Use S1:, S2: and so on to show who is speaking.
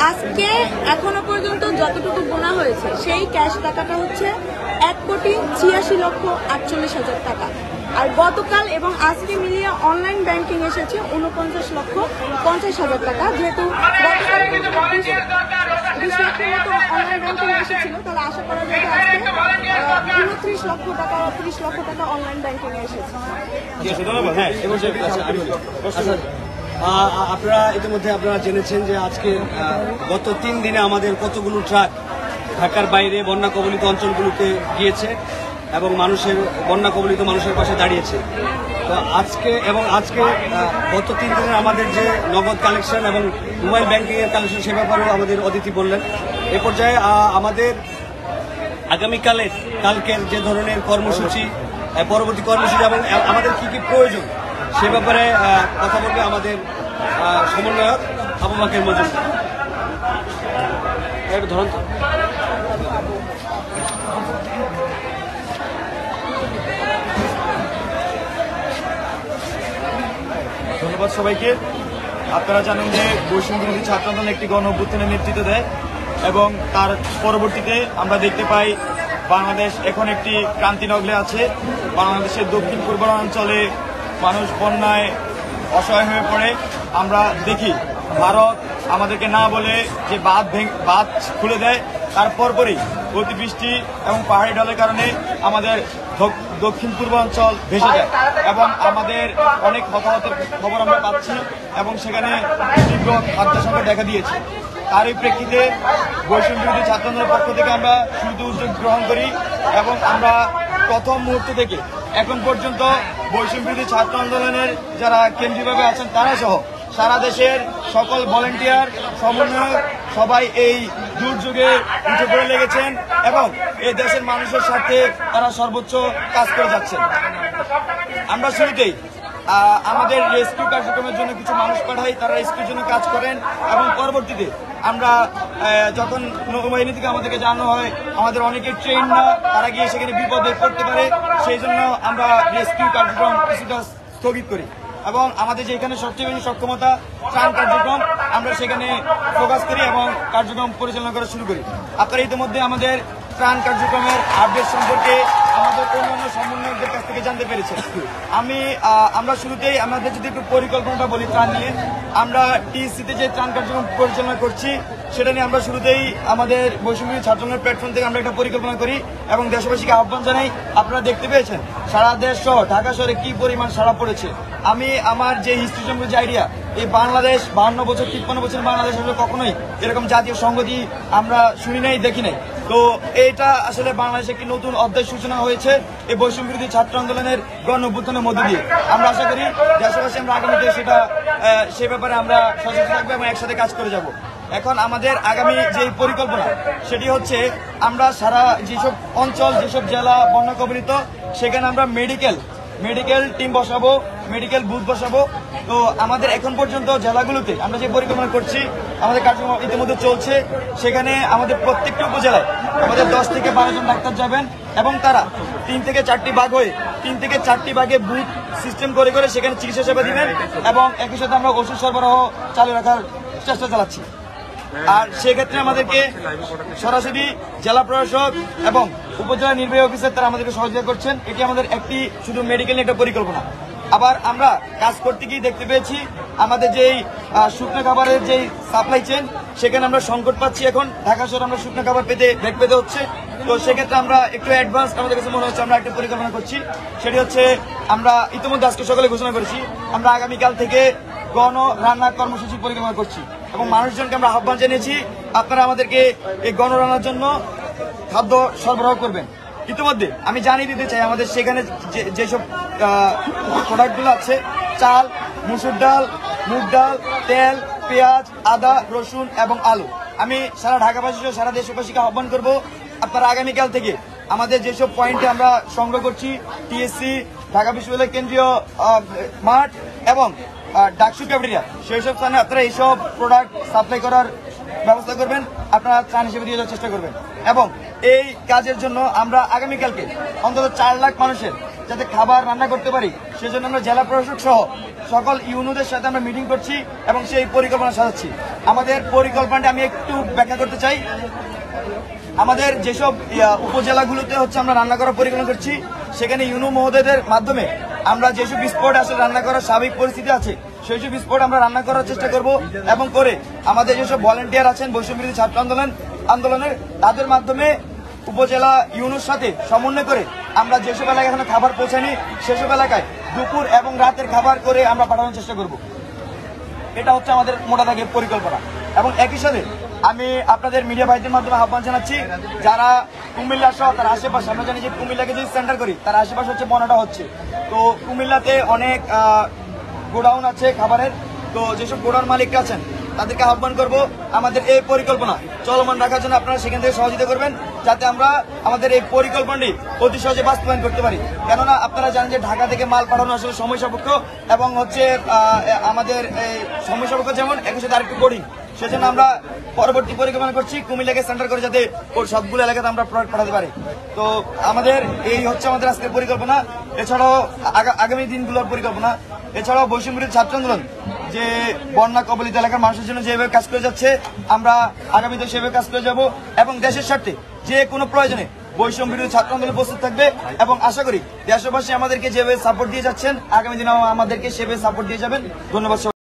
S1: আজকে এখনো পর্যন্ত যতটুকু গোনা হয়েছে সেই ক্যাশ টাকাটা হচ্ছে 1,86,48,000 টাকা। আর গতকাল এবং আজকে মিলিয়ে অনলাইন ব্যাংকিং এসেছে 49,50,000 টাকা। যেহেতু গতকাল 20 লাখের মতো অনলাইন ব্যাংকিং এসেছিল, তাহলে আশা করা যায় আজকে 29 লক্ষ টাকা 30 লক্ষ টাকা অনলাইন ব্যাংকিং এসেছে।
S2: আপনারা ইতিমধ্যে আপনারা জেনেছেন যে আজকে গত 3 দিনে আমাদের কতগুলো ট্রাক ঢাকার বাইরে বন্যা কবলিত অঞ্চলগুলোতে গিয়েছে এবং বন্যা কবলিত মানুষের পাশে দাঁড়িয়েছে। তো আজকে গত 3 দিনের আমাদের যে নগদ কালেকশন এবং মোবাইল ব্যাংকিং এর কালেকশন সে ব্যাপারেও আমাদের অতিথি বললেন। এ পর্যায়ে আমাদের কালকের যে ধরনের কর্মসূচি, পরবর্তী কর্মসূচি এবং আমাদের কি কি প্রয়োজন সে ব্যাপারে কথা বলবে আমাদের সমন্বয়ক আবু বকর মজুমদার।
S3: ধন্যবাদ সবাইকে। আপনারা জানেন যে বৈষম্য বিরোধী ছাত্র আন্দোলন একটি গণ অভ্যুত্থানের নেতৃত্ব দেয় এবং তার পরবর্তীতে আমরা দেখতে পাই বাংলাদেশ এখন একটি ক্রান্তি লগ্নে আছে। বাংলাদেশের দক্ষিণ পূর্বাঞ্চলে মানুষ বন্যায় অসহায় হয়ে পড়ে। আমরা দেখি ভারত আমাদেরকে না বলে যে বাঁধ খুলে দেয়, তার পরপরই অতিবৃষ্টি এবং পাহাড়ি ঢলের কারণে আমাদের দক্ষিণ পূর্বাঞ্চল ভেসে যায় এবং আমাদের অনেক হতাহতের খবর আমরা পাচ্ছি এবং সেখানে তীব্র খাদ্য সংকট দেখা দিয়েছে। তারই প্রেক্ষিতে বৈষম্য বিরোধী ছাত্র আন্দোলনের পক্ষ থেকে আমরা শুরুতে উদ্যোগ গ্রহণ করি এবং আমরা প্রথম মুহূর্ত থেকে এখন পর্যন্ত বৈষম্য বিরোধী ছাত্র আন্দোলনের যারা কেন্দ্রীয়ভাবে আছেন তারা সহ সারা দেশের সকল ভলেন্টিয়ার সমন্বয়ক সবাই এই দুর্যোগে উঠে পড়ে লেগেছেন এবং এই দেশের মানুষের স্বার্থে তারা সর্বোচ্চ কাজ করে যাচ্ছেন। আমরা শুরুতেই আমাদের রেস্কিউ কার্যক্রমের জন্য কিছু মানুষ পাঠাই, তারা রেস্কিউর জন্য কাজ করেন এবং পরবর্তীতে আমরা যখন নৌবাহিনী থেকে আমাদেরকে জানানো হয় আমাদের অনেকের ট্রেন না, তারা গিয়ে সেখানে বিপদে পড়তে পারে, সেই জন্য আমরা রেস্কিউ কার্যক্রম কিছুটা স্থগিত করি এবং আমাদের যেখানে সবচেয়ে বেশি সক্ষমতা ত্রাণ কার্যক্রম আমরা সেখানে ফোকাস করি এবং কার্যক্রম পরিচালনা করা শুরু করি। আপনারা ইতিমধ্যে আমাদের ত্রাণ কার্যক্রমের আপডেট সম্পর্কে আমাদের অন্যান্য সমন্বয়কদের কাছ থেকে জানতে পেরেছি। আমরা শুরুতেই আমাদের যদি একটু পরিকল্পনাটা বলি ত্রাণ নিয়ে, আমরা টিএসসিতে যে ত্রাণ কার্যক্রম পরিচালনা করছি সেটা নিয়ে আমরা শুরুতেই আমাদের বৈষম্য বিরোধী ছাত্র আন্দোলনের প্ল্যাটফর্ম থেকে আমরা একটা পরিকল্পনা করি এবং দেশবাসীকে আহ্বান জানাই। আপনারা দেখতে পেয়েছেন সারা দেশ সহ ঢাকা শহরে কি পরিমাণ সাড়া পড়েছে। আমি আমার যে হিস্ট্রি সম্পর্কে আইডিয়া, এই বাংলাদেশ 52 বছর 53 বছর বাংলাদেশ আসলে কখনোই এরকম জাতীয় সংহতি আমরা শুনি নাই, দেখি নাই। তো এটা আসলে বাংলাদেশে একটি নতুন অধ্যায় সূচনা হয়েছে এই বৈষম্য বিরোধী ছাত্র আন্দোলনের গণ অভ্যুত্থানের মধ্য দিয়ে। আমরা আশা করি দেশবাসী আমরা আগামীতে সে ব্যাপারে আমরা সচেতন থাকবো এবং একসাথে কাজ করে যাব। এখন আমাদের আগামী যে পরিকল্পনা সেটি হচ্ছে আমরা সারা যেসব অঞ্চল, যেসব জেলা বন্যা কবলিত সেখানে আমরা মেডিকেল টিম বসাবো, মেডিকেল বুথ বসাবো। তো আমাদের এখন পর্যন্ত জেলাগুলোতে আমরা যে পরিকল্পনা করছি আমাদের কার্যক্রম ইতিমধ্যে চলছে, সেখানে আমাদের প্রত্যেকটি উপজেলায় আমাদের 10 থেকে 12 জন ডাক্তার যাবেন এবং তারা 3 থেকে 4টি ভাগ হয়ে 3 থেকে 4টি ভাগে বুথ সিস্টেম করে সেখানে চিকিৎসা সেবা দিবেন এবং একই সাথে আমরা ওষুধ সরবরাহ চালু রাখার চেষ্টা চালাচ্ছি। আর সেক্ষেত্রে আমাদেরকে সরাসরি জেলা প্রশাসক এবং উপজেলা নির্বাহী অফিসার তারা আমাদেরকে সহযোগিতা করছেন। এটি আমাদের একটি শুধু মেডিকেল নিয়ে একটা পরিকল্পনা। আবার আমরা কাজ করতে গিয়ে দেখতে পেয়েছি আমাদের যেই শুকনো খাবারের যেই সাপ্লাই চেন সেখানে আমরা সংকট পাচ্ছি। এখন ঢাকা শহরে আমরা শুকনো খাবার বেগ পেতে হচ্ছে। তো সেক্ষেত্রে আমরা একটু অ্যাডভান্স আমাদের কাছে মনে হচ্ছে আমরা একটা পরিকল্পনা করছি। সেটি হচ্ছে আমরা ইতিমধ্যে আজকে সকালে ঘোষণা করেছি আমরা আগামীকাল থেকে গণ রান্না কর্মসূচি পরিকল্পনা করছি এবং মানুষজনকে আমরা আহ্বান জানিয়েছি আপনারা আমাদেরকে এই গণ রান্নার জন্য খাদ্য সরবরাহ করবেন। ইতিমধ্যে আমি জানিয়ে দিতে চাই আমাদের সেখানে যেসব প্রোডাক্টগুলো আছে, চাল, মসুর ডাল, মুগ ডাল, তেল, পেঁয়াজ, আদা, রসুন এবং আলু, আমি সারা ঢাকাবাসী সহ সারা দেশবাসীকে আহ্বান করব আপনারা আগামীকাল থেকে আমাদের যেসব পয়েন্টে আমরা সংগ্রহ করছি টিএসসি, ঢাকা বিশ্ববিদ্যালয় কেন্দ্রীয় মাঠ এবং ডাকসু ক্যাফেটেরিয়া, সেই সব স্থানে আপনারা এইসব প্রোডাক্ট সাপ্লাই করার ব্যবস্থা করবেন, আপনারা ত্রাণ হিসেবে দিয়ে যাওয়ার চেষ্টা করবেন। এবং এই কাজের জন্য আমরা আগামীকালকে অন্তত 4 লাখ মানুষের যাতে খাবার রান্না করতে পারি সেজন্য আমরা জেলা প্রশাসক সহ সকল ইউনোদের সাথে আমরা মিটিং করছি এবং সেই পরিকল্পনা সাজাচ্ছি। আমাদের পরিকল্পনাটা আমি একটু ব্যাখ্যা করতে চাই। আমাদের যেসব উপজেলাগুলোতে হচ্ছে আমরা রান্না করার পরিকল্পনা করছি, সেখানে ইউনো মহোদয়দের মাধ্যমে আমরা যেসব স্পট আসলে রান্না করার স্বাভাবিক পরিস্থিতি আছে সেই সব স্পট আমরা রান্না করার চেষ্টা করব এবং করে আমাদের যেসব ভলেন্টিয়ার আছেন বৈষম্যবিরোধী ছাত্র আন্দোলনের তাদের মাধ্যমে উপজেলা ইউনোর সাথে সমন্বয় করে আমরা যেসব এলাকায় এখানে খাবার পৌঁছায়নি সেসব এলাকায় দুপুর এবং রাতের খাবার করে আমরা পাঠানোর চেষ্টা করব। এটা হচ্ছে আমাদের মোটা দাগের পরিকল্পনা। এবং একই সাথে আমি আপনাদের মিডিয়া ভাইদের মাধ্যমে আহ্বান জানাচ্ছি, যারা কুমিল্লা সহ তার আশেপাশে, আমরা জানি যে কুমিল্লাকে যদি সেন্টার করি তার আশেপাশে হচ্ছে বনাটা হচ্ছে, তো কুমিল্লাতে অনেক গোডাউন আছে খাবারের, তো যেসব গোডাউন মালিকরা আছেন তাদেরকে আহ্বান করব আমাদের এই পরিকল্পনা চলমান রাখার জন্য আপনারা সেখান থেকে সহযোগিতা করবেন, যাতে আমরা আমাদের এই পরিকল্পনাটি অতি সহজে বাস্তবায়ন করতে পারি। কেননা আপনারা জানেন যে ঢাকা থেকে মাল পাঠানো আসলে সময় সাপেক্ষ এবং হচ্ছে আমাদের এই সময় সাপেক্ষ যেমন একই সাথে আরেকটু কঠিন। সেজন্য আমরা পরবর্তী পরিকল্পনা করছি কুমিল্লাকে সেন্টার করে যাতে সবগুলো এলাকাতে আমরা প্রোডাক্ট পাঠাতে পারি। তো আমাদের এই হচ্ছে আমাদের আজকের পরিকল্পনা। এছাড়াও আগামী দিনগুলোর পরিকল্পনা, এছাড়াও বৈষম্যবিরোধী ছাত্র আন্দোলন যে বন্যা কবলিত এলাকার মানুষের জন্য যেভাবে কাজ করে যাচ্ছে আমরা আগামীতে সেভাবে কাজ করে যাব এবং দেশের স্বার্থে যে কোনো প্রয়োজনে বৈষম্যবিরোধী ছাত্র আন্দোলন প্রস্তুত থাকবে এবং আশা করি দেশবাসী আমাদেরকে যেভাবে সাপোর্ট দিয়ে যাচ্ছেন আগামী দিনে আমাদেরকে সেভাবে সাপোর্ট দিয়ে যাবেন। ধন্যবাদ।